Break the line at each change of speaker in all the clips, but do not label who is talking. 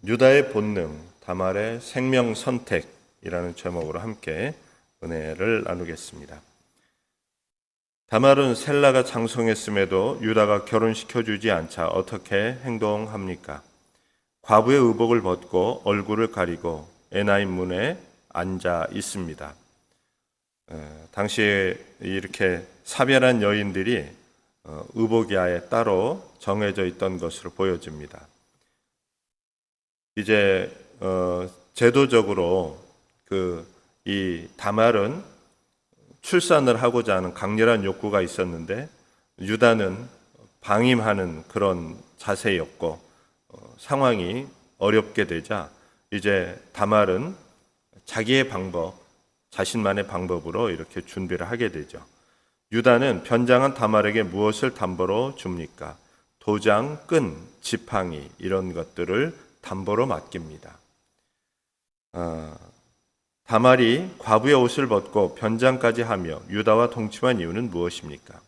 유다의 본능, 다말의 생명 선택이라는 제목으로 함께 은혜를 나누겠습니다. 다말은 셀라가 장성했음에도 유다가 결혼시켜주지 않자 어떻게 행동합니까? 과부의 의복을 벗고 얼굴을 가리고 에나임 문에 앉아 있습니다. 당시에 이렇게 사별한 여인들이 의복이 아예 따로 정해져 있던 것으로 보여집니다. 이제 제도적으로 이 다말은 출산을 하고자 하는 강렬한 욕구가 있었는데 유다는 방임하는 그런 자세였고 상황이 어렵게 되자 이제 다말은 자기의 방법, 자신만의 방법으로 이렇게 준비를 하게 되죠. 유다는 변장한 다말에게 무엇을 담보로 줍니까? 도장, 끈, 지팡이 이런 것들을 담보로 맡깁니다. 다말이 과부의 옷을 벗고 변장까지 하며 유다와 동침한 이유는 무엇입니까?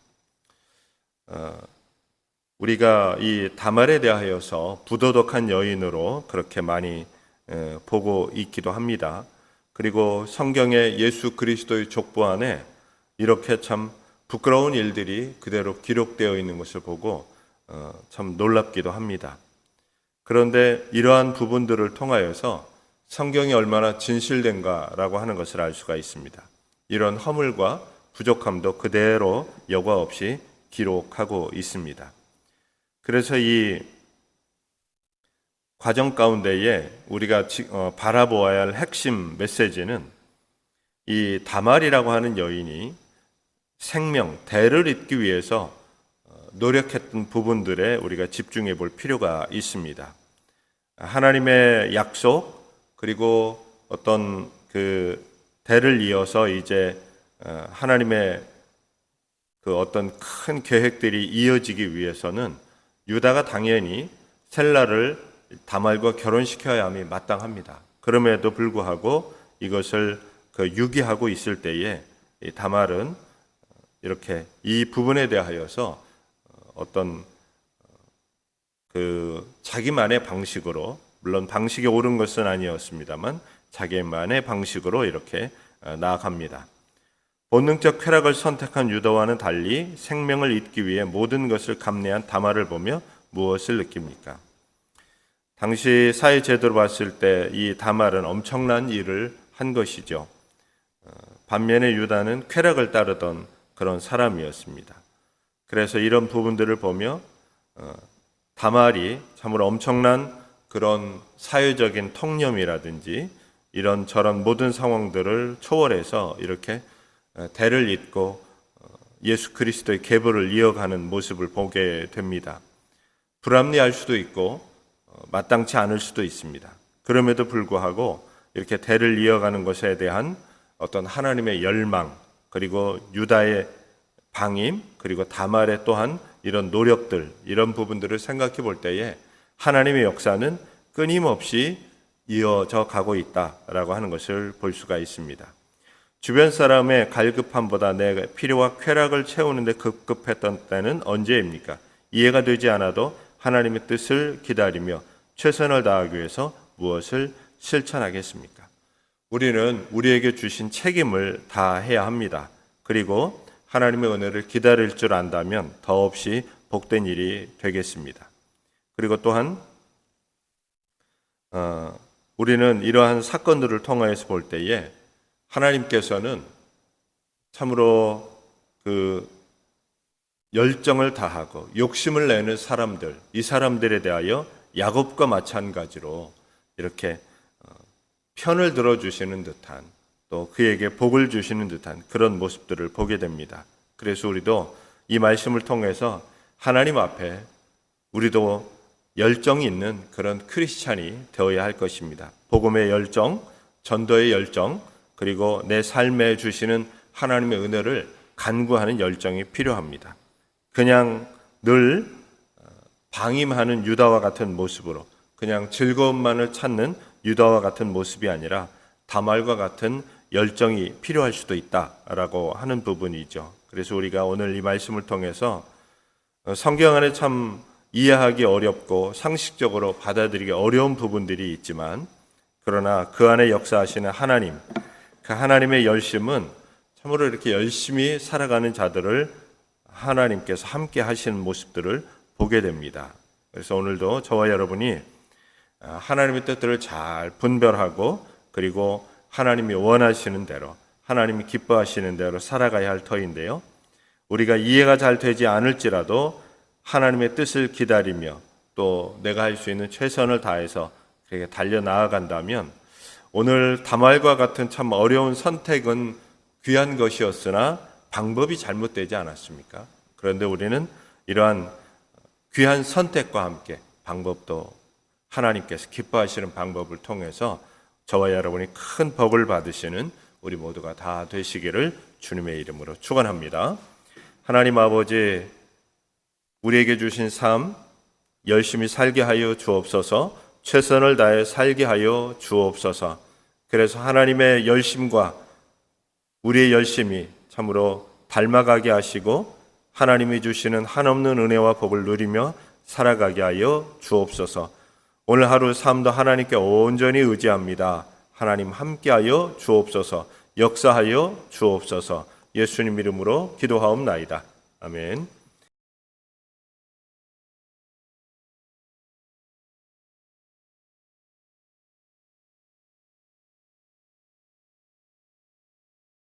우리가 이 다말에 대하여서 부도덕한 여인으로 그렇게 많이 보고 있기도 합니다. 그리고 성경의 예수 그리스도의 족보 안에 이렇게 참 부끄러운 일들이 그대로 기록되어 있는 것을 보고 참 놀랍기도 합니다. 그런데 이러한 부분들을 통하여서 성경이 얼마나 진실된가라고 하는 것을 알 수가 있습니다. 이런 허물과 부족함도 그대로 여과 없이 기록하고 있습니다. 그래서 이 과정 가운데에 우리가 바라보아야 할 핵심 메시지는 이 다말이라고 하는 여인이 생명, 대를 잇기 위해서 노력했던 부분들에 우리가 집중해 볼 필요가 있습니다. 하나님의 약속, 그리고 어떤 대를 이어서 이제 하나님의 어떤 큰 계획들이 이어지기 위해서는 유다가 당연히 셀라를 다말과 결혼시켜야 함이 마땅합니다. 그럼에도 불구하고 이것을 유기하고 있을 때에 다말은 이렇게 이 부분에 대하여서 어떤 자기만의 방식으로, 물론 방식이 옳은 것은 아니었습니다만 자기만의 방식으로 이렇게 나아갑니다. 본능적 쾌락을 선택한 유다와는 달리 생명을 잇기 위해 모든 것을 감내한 다말을 보며 무엇을 느낍니까? 당시 사회 제도로 봤을 때 이 다말은 엄청난 일을 한 것이죠. 반면에 유다는 쾌락을 따르던 그런 사람이었습니다. 그래서 이런 부분들을 보며 다말이 참으로 엄청난 그런 사회적인 통념이라든지 이런 저런 모든 상황들을 초월해서 이렇게 대를 잇고 예수 그리스도의 계보를 이어가는 모습을 보게 됩니다. 불합리할 수도 있고 마땅치 않을 수도 있습니다. 그럼에도 불구하고 이렇게 대를 이어가는 것에 대한 어떤 하나님의 열망, 그리고 유다의 방임, 그리고 다말의 또한 이런 노력들, 이런 부분들을 생각해 볼 때에 하나님의 역사는 끊임없이 이어져 가고 있다라고 하는 것을 볼 수가 있습니다. 주변 사람의 갈급함보다 내 필요와 쾌락을 채우는데 급급했던 때는 언제입니까? 이해가 되지 않아도 하나님의 뜻을 기다리며 최선을 다하기 위해서 무엇을 실천하겠습니까? 우리는 우리에게 주신 책임을 다해야 합니다. 그리고 하나님의 은혜를 기다릴 줄 안다면 더없이 복된 일이 되겠습니다. 그리고 또한 우리는 이러한 사건들을 통하여서 볼 때에 하나님께서는 참으로 열정을 다하고 욕심을 내는 사람들, 이 사람들에 대하여 야곱과 마찬가지로 이렇게 편을 들어주시는 듯한, 또 그에게 복을 주시는 듯한 그런 모습들을 보게 됩니다. 그래서 우리도 이 말씀을 통해서 하나님 앞에 우리도 열정이 있는 그런 크리스찬이 되어야 할 것입니다. 복음의 열정, 전도의 열정, 그리고 내 삶에 주시는 하나님의 은혜를 간구하는 열정이 필요합니다. 그냥 늘 방임하는 유다와 같은 모습으로, 그냥 즐거움만을 찾는 유다와 같은 모습이 아니라 다말과 같은 열정이 필요할 수도 있다라고 하는 부분이죠. 그래서 우리가 오늘 이 말씀을 통해서 성경 안에 참 이해하기 어렵고 상식적으로 받아들이기 어려운 부분들이 있지만, 그러나 그 안에 역사하시는 하나님, 그 하나님의 열심은 참으로 이렇게 열심히 살아가는 자들을 하나님께서 함께 하시는 모습들을 보게 됩니다. 그래서 오늘도 저와 여러분이 하나님의 뜻들을 잘 분별하고, 그리고 하나님이 원하시는 대로, 하나님이 기뻐하시는 대로 살아가야 할 터인데요. 우리가 이해가 잘 되지 않을지라도 하나님의 뜻을 기다리며 또 내가 할 수 있는 최선을 다해서 그렇게 달려나아간다면, 오늘 다말과 같은 참 어려운 선택은 귀한 것이었으나 방법이 잘못되지 않았습니까? 그런데 우리는 이러한 귀한 선택과 함께 방법도 하나님께서 기뻐하시는 방법을 통해서 저와 여러분이 큰 복을 받으시는 우리 모두가 다 되시기를 주님의 이름으로 축원합니다. 하나님 아버지, 우리에게 주신 삶 열심히 살게 하여 주옵소서. 최선을 다해 살게 하여 주옵소서. 그래서 하나님의 열심과 우리의 열심이 참으로 닮아가게 하시고 하나님이 주시는 한없는 은혜와 복을 누리며 살아가게 하여 주옵소서. 오늘 하루 삶도 하나님께 온전히 의지합니다. 하나님 함께하여 주옵소서. 역사하여 주옵소서. 예수님 이름으로 기도하옵나이다. 아멘.